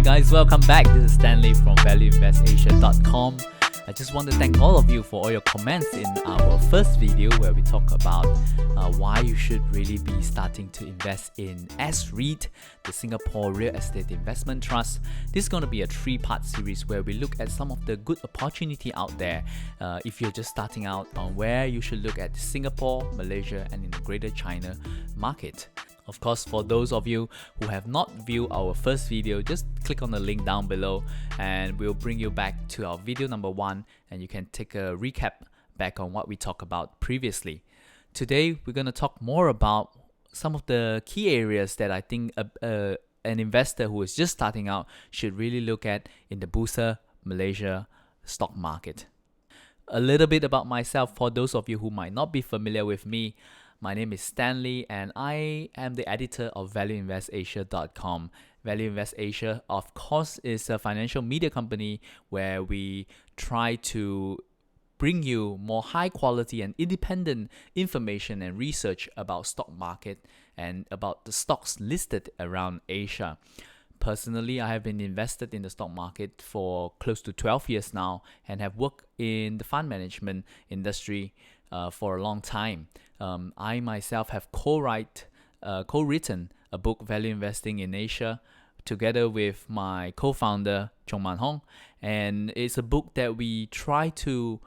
guys, welcome back. This is Stanley from valueinvestasia.com. I just want to thank all of you for all your comments in our first video where we talk about why you should really be starting to invest in S-REIT, the Singapore Real Estate Investment Trust. This is going to be a 3-part series where we look at some of the good opportunity out there if you're just starting out on where you should look at Singapore, Malaysia and in the Greater China market. Of course, for those of you who have not viewed our first video, just click on the link down below and we'll bring you back to our video number 1 and you can take a recap back on what we talked about previously. Today, we're going to talk more about some of the key areas that I think an investor who is just starting out should really look at in the Bursa Malaysia stock market. A little bit about myself for those of you who might not be familiar with me. My name is Stanley and I am the editor of valueinvestasia.com. Value Invest Asia, of course, is a financial media company where we try to bring you more high quality and independent information and research about stock market and about the stocks listed around Asia. Personally, I have been invested in the stock market for close to 12 years now and have worked in the fund management industry for a long time. I myself have co-written a book, Value Investing in Asia, together with my co-founder, Chong Man Hong. And it's a book that we try to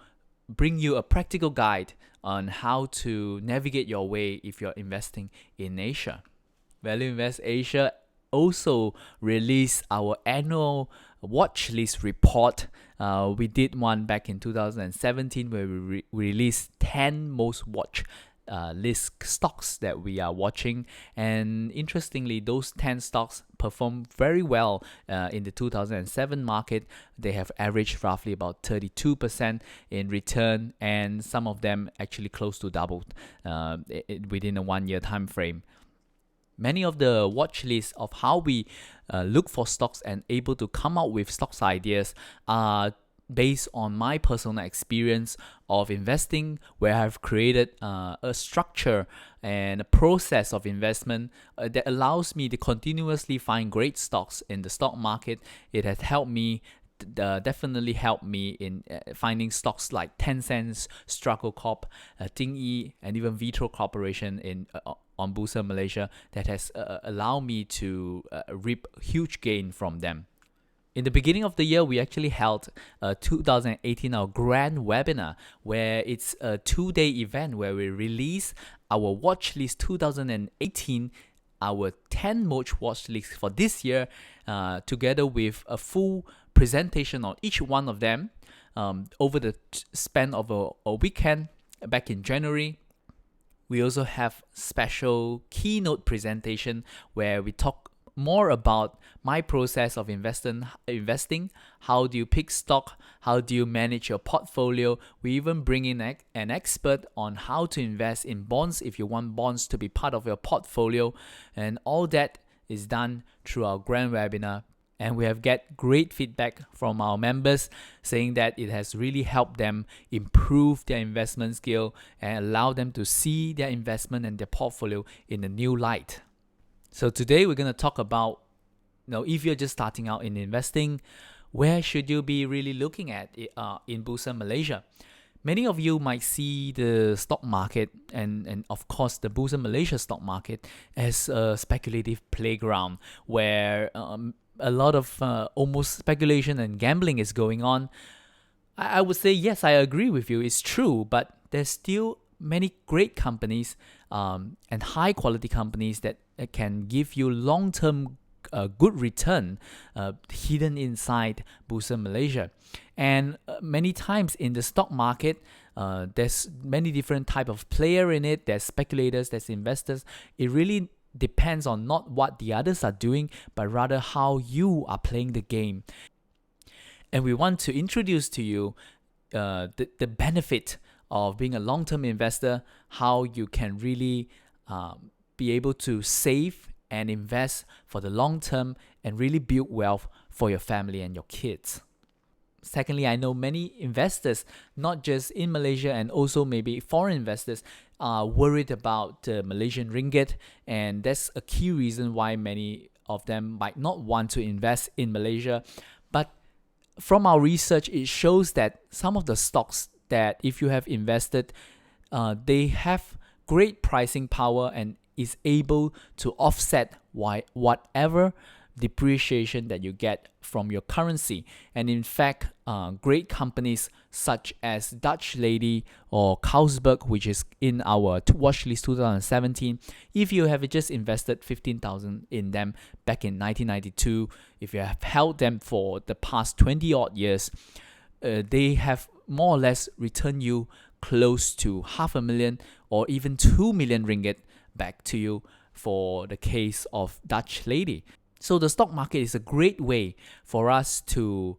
bring you a practical guide on how to navigate your way if you're investing in Asia. Value Invest Asia also released our annual Watchlist Report. We did one back in 2017 where we released 10 most watched list stocks that we are watching, and interestingly those 10 stocks performed very well in the 2007 market. They have averaged roughly about 32% in return, and some of them actually close to doubled within a 1-year time frame. Many of the watch lists of how we look for stocks and able to come out with stocks ideas are based on my personal experience of investing, where I've created a structure and a process of investment that allows me to continuously find great stocks in the stock market. It has helped me definitely helped me in finding stocks like Tencent, Struggle Corp, Ting and even Vitro Corporation in on Bursa Malaysia that has allowed me to reap huge gain from them. In the beginning of the year, we actually held 2018 our grand webinar, where it's a 2-day event where we release our watch list 2018, our 10 most watch lists for this year, together with a full presentation on each one of them over the span of a weekend back in January. We also have special keynote presentation where we talk more about my process of investing, how do you pick stock, how do you manage your portfolio. We even bring in an expert on how to invest in bonds if you want bonds to be part of your portfolio, and all that is done through our grand webinar. And we have get great feedback from our members saying that it has really helped them improve their investment skill and allow them to see their investment and their portfolio in a new light. So today we're going to talk about, if you're just starting out in investing, where should you be really looking at in Bursa Malaysia? Many of you might see the stock market and of course the Bursa Malaysia stock market as a speculative playground where a lot of almost speculation and gambling is going on. I would say yes, I agree with you, it's true, but there's still many great companies and high quality companies that can give you long-term good return hidden inside Bursa Malaysia. And many times in the stock market, there's many different type of player in it. There's speculators, there's investors. It really depends on not what the others are doing, but rather how you are playing the game. And we want to introduce to you the benefit of being a long-term investor, how you can really be able to save and invest for the long term and really build wealth for your family and your kids. Secondly, I know many investors, not just in Malaysia and also maybe foreign investors, are worried about the Malaysian ringgit, and that's a key reason why many of them might not want to invest in Malaysia, but from our research, it shows that some of the stocks that if you have invested, they have great pricing power and is able to offset whatever depreciation that you get from your currency. And in fact, great companies such as Dutch Lady or Carlsberg, which is in our watch list 2017, if you have just invested 15,000 in them back in 1992, if you have held them for the past 20 odd years, they have more or less returned you close to 500,000 or even 2 million ringgit back to you for the case of Dutch Lady. So the stock market is a great way for us to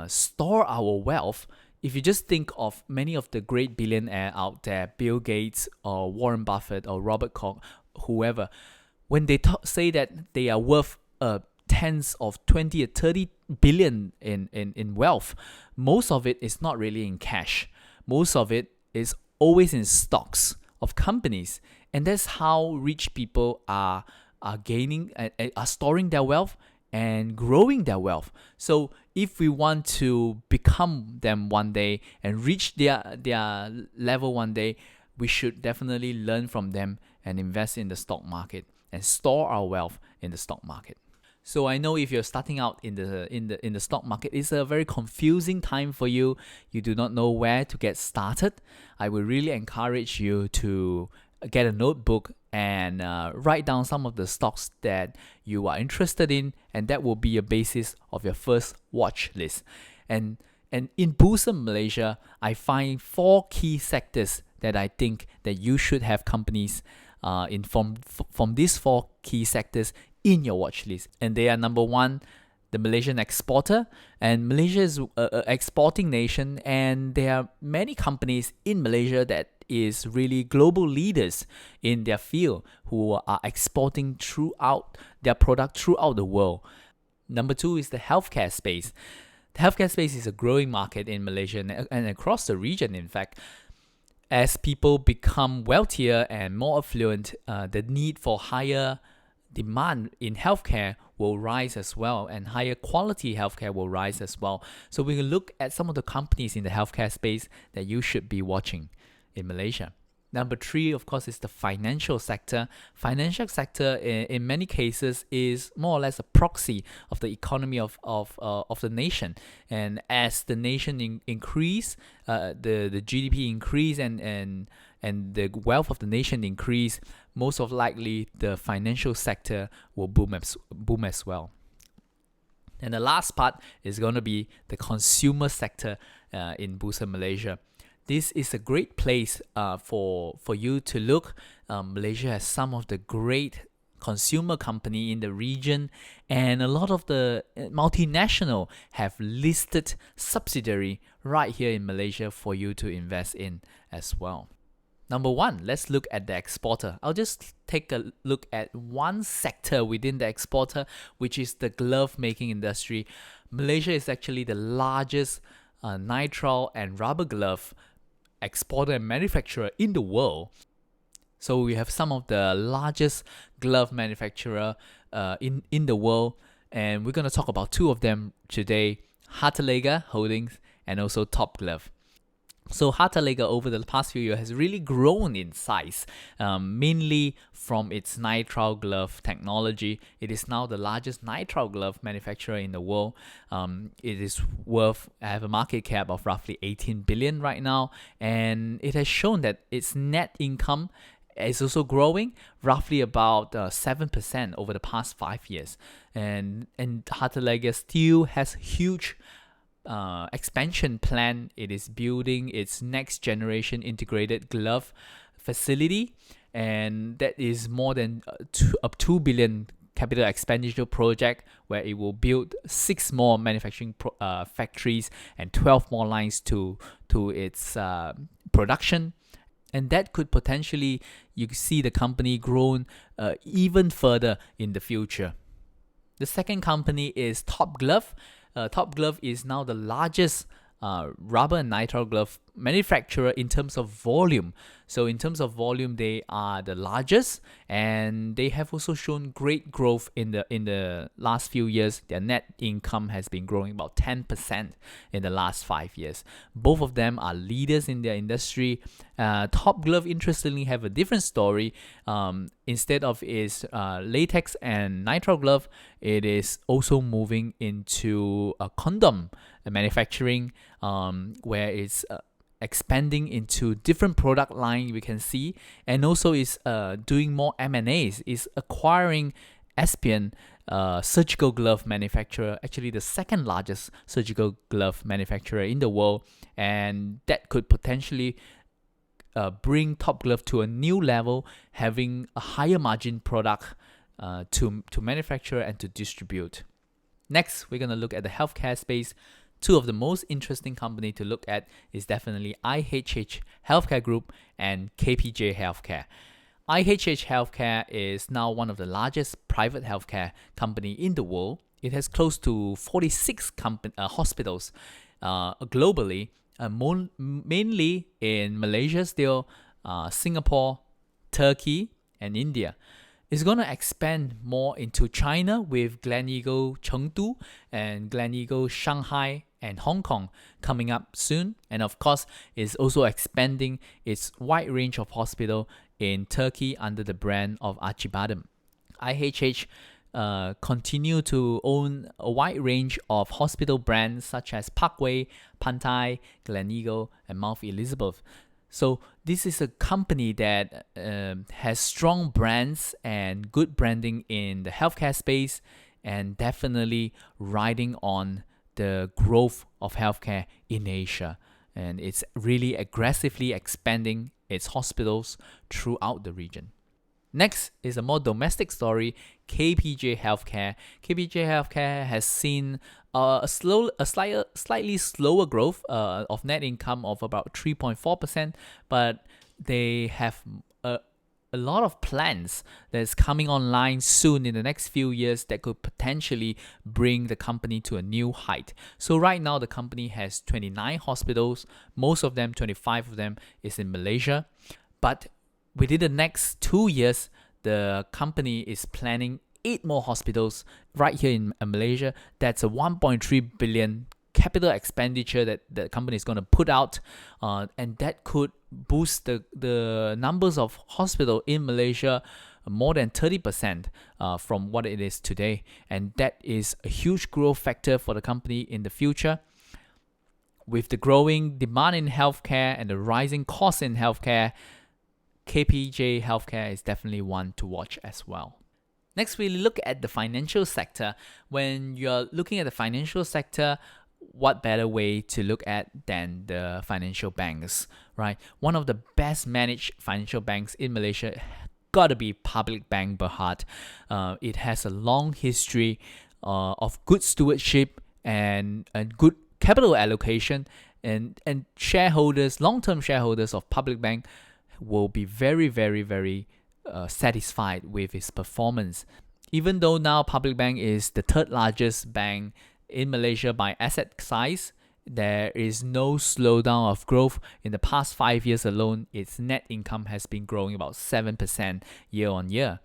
store our wealth. If you just think of many of the great billionaires out there, Bill Gates or Warren Buffett or Robert Koch, whoever, when they say that they are worth tens of 20 or 30 billion in wealth, most of it is not really in cash. Most of it is always in stocks of companies. And that's how rich people are gaining, are storing their wealth and growing their wealth. So if we want to become them one day and reach their level one day, we should definitely learn from them and invest in the stock market and store our wealth in the stock market. So I know if you're starting out in the stock market, it's a very confusing time for you. You do not know where to get started. I would really encourage you to get a notebook and write down some of the stocks that you are interested in, and that will be a basis of your first watch list. And in Bursa Malaysia, I find 4 key sectors that I think that you should have companies from these 4 key sectors in your watch list. And they are: number 1, the Malaysian exporter. And Malaysia is an exporting nation, and there are many companies in Malaysia that is really global leaders in their field who are exporting throughout their product throughout the world. Number 2 is the healthcare space. The healthcare space is a growing market in Malaysia and across the region, in fact. As people become wealthier and more affluent, the need for higher demand in healthcare will rise as well, and higher quality healthcare will rise as well. So we can look at some of the companies in the healthcare space that you should be watching in Malaysia. Number 3, of course, is the financial sector. Financial sector in many cases is more or less a proxy of the economy of the nation. And as the nation increase, the GDP increase and the wealth of the nation increase, most of likely the financial sector will boom as well. And the last part is going to be the consumer sector in Bursa Malaysia. This is a great place for you to look. Malaysia has some of the great consumer company in the region, and a lot of the multinational have listed subsidiary right here in Malaysia for you to invest in as well. Number 1, let's look at the exporter. I'll just take a look at one sector within the exporter, which is the glove making industry. Malaysia is actually the largest nitrile and rubber glove exporter and manufacturer in the world. So we have some of the largest glove manufacturer in the world, and we're going to talk about 2 of them today: Hartalega Holdings and also Top Glove. So Hartalega over the past few years has really grown in size, mainly from its nitrile glove technology. It is now the largest nitrile glove manufacturer in the world. It is have a market cap of roughly 18 billion right now, and it has shown that its net income is also growing roughly about 7% over the past 5 years. And Hartalega still has huge expansion plan. It is building its next generation integrated glove facility, and that is more than a 2 billion capital expenditure project, where it will build 6 more manufacturing factories and 12 more lines to its production. And that could potentially, you see the company grown even further in the future. The second company is Top Glove. Top Glove is now the largest rubber and nitrile glove manufacturer in terms of volume. So in terms of volume, they are the largest, and they have also shown great growth in the last few years. Their net income has been growing about 10% in the last 5 years. Both of them are leaders in their industry. Top Glove, interestingly, have a different story. Instead of its latex and nitrile glove, it is also moving into a condom manufacturing, where it's expanding into different product line we can see, and also is doing more M&As, is acquiring Espion, surgical glove manufacturer, actually the second largest surgical glove manufacturer in the world, and that could potentially bring Top Glove to a new level, having a higher margin product to manufacture and to distribute. Next, we're going to look at the healthcare space. Two of the most interesting company to look at is definitely IHH Healthcare Group and KPJ Healthcare. IHH Healthcare is now one of the largest private healthcare company in the world. It has close to 46 hospitals globally, mainly in Malaysia still, Singapore, Turkey, and India. It's going to expand more into China with Gleneagles Chengdu and Gleneagles Shanghai and Hong Kong coming up soon. And of course, it's also expanding its wide range of hospital in Turkey under the brand of Acıbadem. IHH continue to own a wide range of hospital brands such as Parkway, Pantai, Gleneagles, and Mount Elizabeth. So this is a company that has strong brands and good branding in the healthcare space, and definitely riding on the growth of healthcare in Asia. And it's really aggressively expanding its hospitals throughout the region. Next is a more domestic story, KPJ Healthcare. KPJ Healthcare has seen a slightly slower growth of net income of about 3.4%, but they have a lot of plans that's coming online soon in the next few years that could potentially bring the company to a new height. So right now the company has 29 hospitals, most of them, 25 of them, is in Malaysia. But within the next 2 years, the company is planning 8 more hospitals right here in Malaysia. That's a 1.3 billion capital expenditure that the company is going to put out, and that could boost the numbers of hospitals in Malaysia more than 30% from what it is today. And that is a huge growth factor for the company in the future. With the growing demand in healthcare and the rising costs in healthcare, KPJ Healthcare is definitely one to watch as well. Next, we look at the financial sector. When you're looking at the financial sector, what better way to look at than the financial banks, right? One of the best managed financial banks in Malaysia gotta be Public Bank Berhad. It has a long history of good stewardship and good capital allocation, and shareholders, long-term shareholders of Public Bank will be very, very, very satisfied with its performance. Even though now Public Bank is the third largest bank in Malaysia by asset size, there is no slowdown of growth. In the past 5 years alone, its net income has been growing about 7% year on year.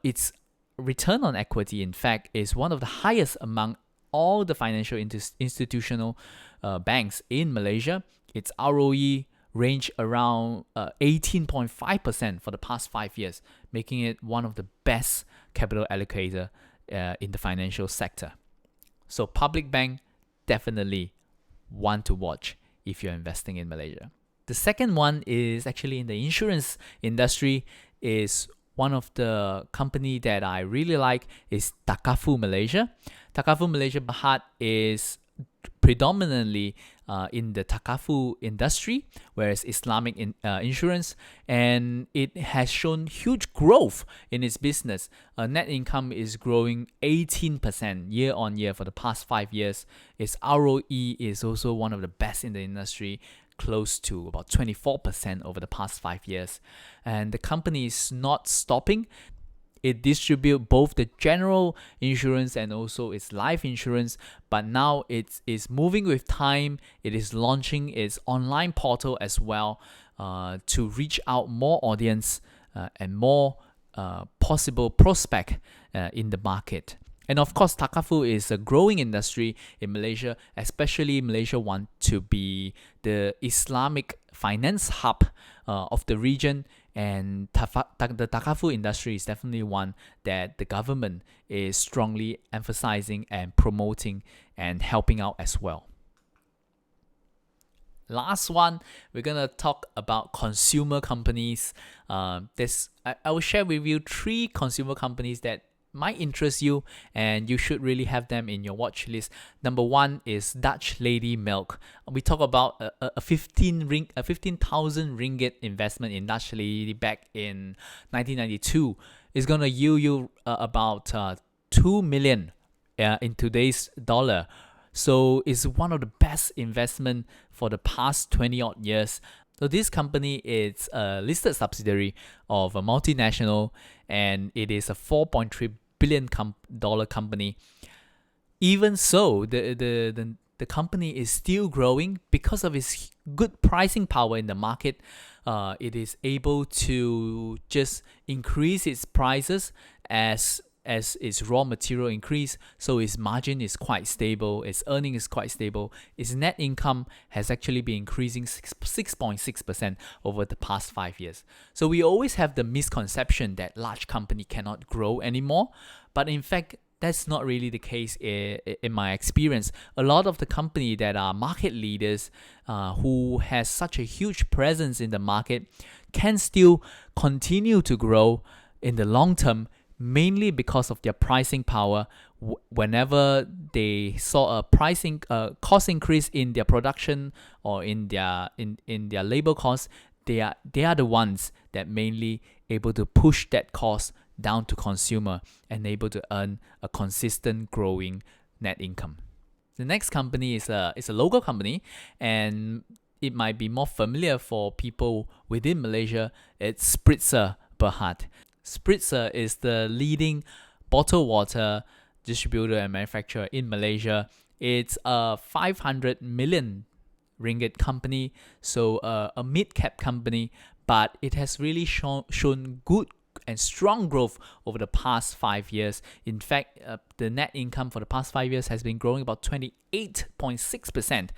Its return on equity, in fact, is one of the highest among all the financial institutional banks in Malaysia. Its ROE range around 18.5% for the past 5 years, making it one of the best capital allocator in the financial sector. So Public Bank, definitely one to watch if you're investing in Malaysia. The second one is actually in the insurance industry, is one of the company that I really like is Takaful Malaysia. Takaful Malaysia Berhad is predominantly in the Takaful industry, whereas Islamic insurance, and it has shown huge growth in its business. Net income is growing 18% year on year for the past 5 years. Its ROE is also one of the best in the industry, close to about 24% over the past 5 years. And the company is not stopping. it distributes both the general insurance and also its life insurance, but now it is moving with time. It is launching its online portal as well to reach out more audience and more possible prospect in the market. And of course, Takaful is a growing industry in Malaysia, especially Malaysia want to be the Islamic finance hub of the region. And the Takaful industry is definitely one that the government is strongly emphasizing and promoting and helping out as well. Last one, we're gonna talk about consumer companies. I will share with you 3 consumer companies that might interest you, and you should really have them in your watch list. Number 1 is Dutch Lady Milk. We talk about a 15,000 ringgit investment in Dutch Lady back in 1992. It's gonna yield you about 2 million in today's dollar. So it's one of the best investment for the past 20 odd years. So this company is a listed subsidiary of a multinational, and it is a $4.3 billion dollar company. Even so, the company is still growing because of its good pricing power in the market. It is able to just increase its prices as its raw material increase, so its margin is quite stable, its earning is quite stable. Its net income has actually been increasing 6.6% over the past 5 years. So we always have the misconception that large company cannot grow anymore, but in fact, that's not really the case in my experience. A lot of the company that are market leaders who has such a huge presence in the market can still continue to grow in the long term, mainly because of their pricing power. Whenever they saw a pricing cost increase in their production or in their labor costs, they are the ones that mainly able to push that cost down to consumer and able to earn a consistent growing net income. The next company is a local company, and it might be more familiar for people within Malaysia. It's Spritzer Berhad. Spritzer is the leading bottled water distributor and manufacturer in Malaysia. It's a 500 million ringgit company, so a mid-cap company, but it has really shown good and strong growth over the past 5 years. In fact, the net income for the past 5 years has been growing about 28.6%.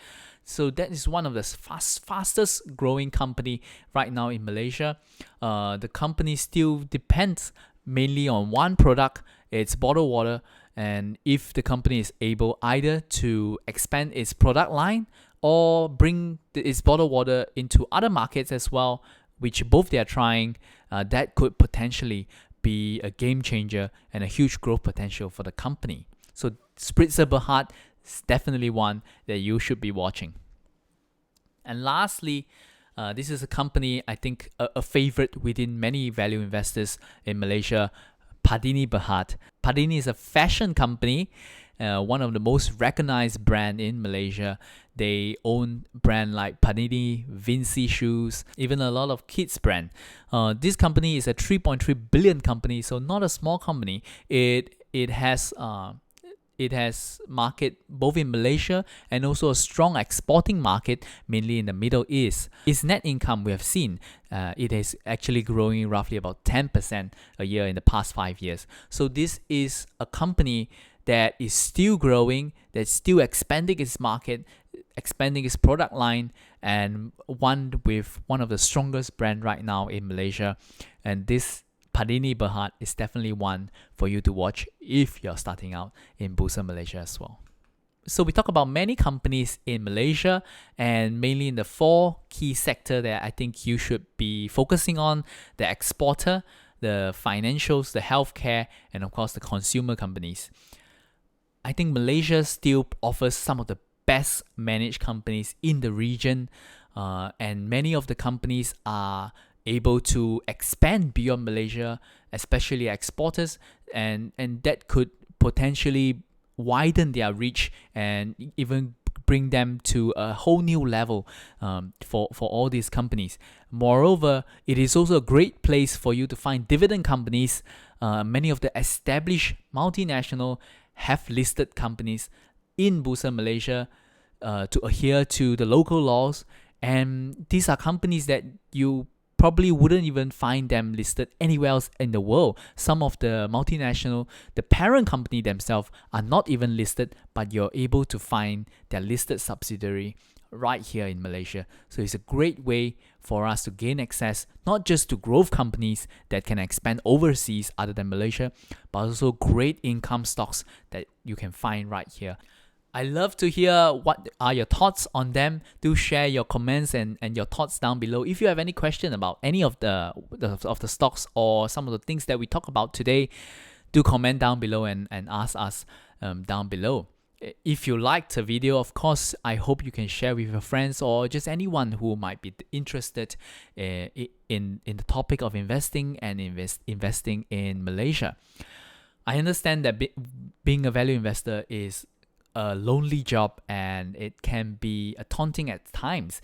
So that is one of the fastest growing company right now in Malaysia. The company still depends mainly on one product, it's bottled water. And if the company is able either to expand its product line or bring its bottled water into other markets as well, which both they are trying, that could potentially be a game changer and a huge growth potential for the company. So Spritzer Berhad is definitely one that you should be watching. And lastly, this is a company, I think a favorite within many value investors in Malaysia, Padini Berhad. Padini is a fashion company, one of the most recognized brand in Malaysia. They own brand like Padini, Vinci shoes, even a lot of kids brand. This company is a 3.3 billion company, so not a small company. It has market both in Malaysia and also a strong exporting market, mainly in the Middle East. Its net income we have seen, it is actually growing roughly about 10% a year in the past 5 years. So this is a company that is still growing, that's still expanding its market, expanding its product line, and one with one of the strongest brand right now in Malaysia. And this Padini Berhad is definitely one for you to watch if you're starting out in Bursa Malaysia as well. So we talk about many companies in Malaysia, and mainly in the 4 key sectors that I think you should be focusing on: the exporter, the financials, the healthcare, and of course the consumer companies. I think Malaysia still offers some of the best managed companies in the region, and many of the companies are able to expand beyond Malaysia, especially exporters, and that could potentially widen their reach and even bring them to a whole new level for all these companies. Moreover, it is also a great place for you to find dividend companies many of the established multinational have listed companies in Bursa Malaysia to adhere to the local laws, and these are companies that you probably wouldn't even find them listed anywhere else in the world. Some of the multinational, the parent company themselves are not even listed, but you're able to find their listed subsidiary right here in Malaysia. So it's a great way for us to gain access not just to growth companies that can expand overseas other than Malaysia, but also great income stocks that you can find right here. I love to hear what are your thoughts on them. Do share your comments and your thoughts down below. If you have any question about any of the stocks or some of the things that we talk about today, do comment down below and ask us down below. If you liked the video, of course, I hope you can share with your friends or just anyone who might be interested in the topic of investing and investing in Malaysia. I understand that being a value investor is a lonely job and it can be daunting at times.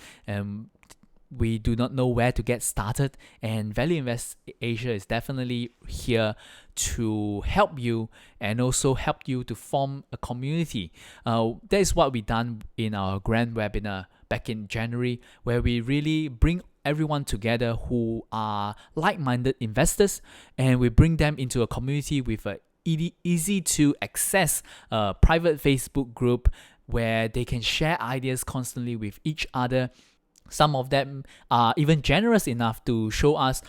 We do not know where to get started, and Value Invest Asia is definitely here to help you and also help you to form a community. That is what we done in our grand webinar back in January, where we really bring everyone together who are like-minded investors, and we bring them into a community with a easy to access private Facebook group where they can share ideas constantly with each other. Some of them are even generous enough to show us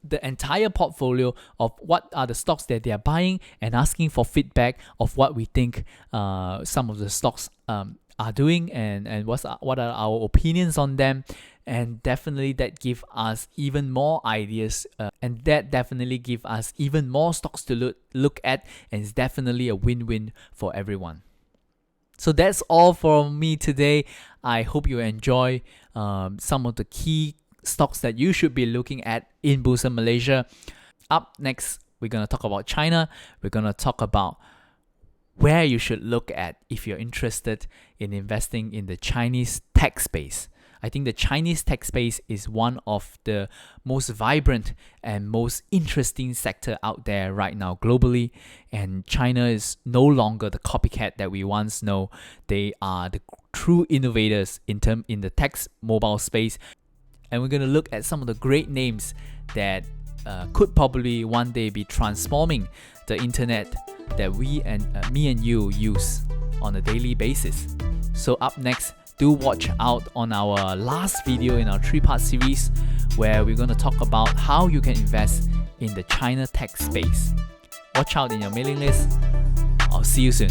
the entire portfolio of what are the stocks that they are buying and asking for feedback of what we think some of the stocks are doing and what are our opinions on them. And definitely that give us even more ideas and that definitely give us even more stocks to look at, and it's definitely a win-win for everyone. So that's all from me today. I hope you enjoy some of the key stocks that you should be looking at in Bursa Malaysia. Up next, we're going to talk about China. We're going to talk about where you should look at if you're interested in investing in the Chinese tech space. I think the Chinese tech space is one of the most vibrant and most interesting sector out there right now globally. And China is no longer the copycat that we once know. They are the true innovators in the tech mobile space. And we're going to look at some of the great names that could probably one day be transforming the internet that me and you use on a daily basis. So up next, do watch out on our last video in our 3-part series where we're going to talk about how you can invest in the China tech space. Watch out in your mailing list. I'll see you soon.